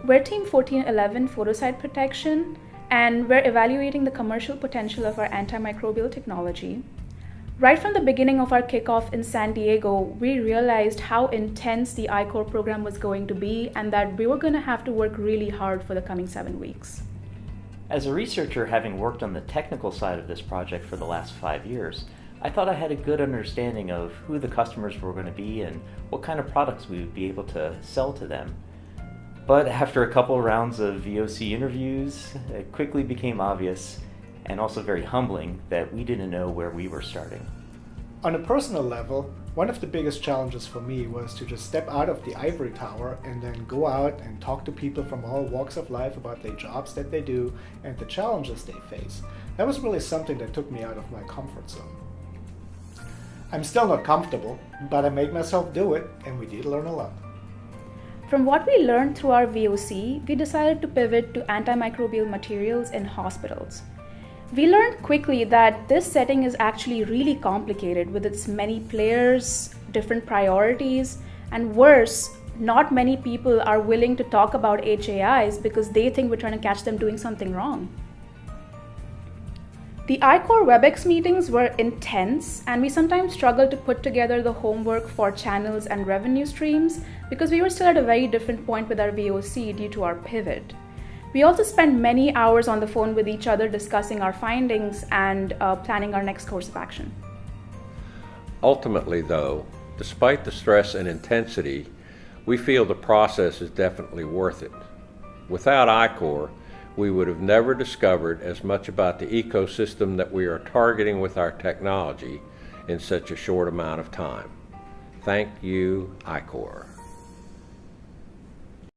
We're Team 1411 PhotoCideProtection, and we're evaluating the commercial potential of our antimicrobial technology. Right from the beginning of our kickoff in San Diego, we realized how intense the I-Core program was going to be and that we were going to have to work really hard for the coming 7 weeks. As a researcher, having worked on the technical side of this project for the last 5 years, I thought I had a good understanding of who the customers were going to be and what kind of products we would be able to sell to them. But after a couple rounds of VOC interviews, it quickly became obvious, and also very humbling, that we didn't know where we were starting. On a personal level, one of the biggest challenges for me was to just step out of the ivory tower and then go out and talk to people from all walks of life about the jobs that they do and the challenges they face. That was really something that took me out of my comfort zone. I'm still not comfortable, but I made myself do it, and we did learn a lot. From what we learned through our VOC, we decided to pivot to antimicrobial materials in hospitals. We learned quickly that this setting is actually really complicated with its many players, different priorities, and worse, not many people are willing to talk about HAIs because they think we're trying to catch them doing something wrong. The I-Core WebEx meetings were intense, and we sometimes struggled to put together the homework for channels and revenue streams because we were still at a very different point with our VOC due to our pivot. We also spent many hours on the phone with each other discussing our findings and planning our next course of action. Ultimately, though, despite the stress and intensity, we feel the process is definitely worth it. Without I-Core, we would have never discovered as much about the ecosystem that we are targeting with our technology in such a short amount of time. Thank you, I-Core.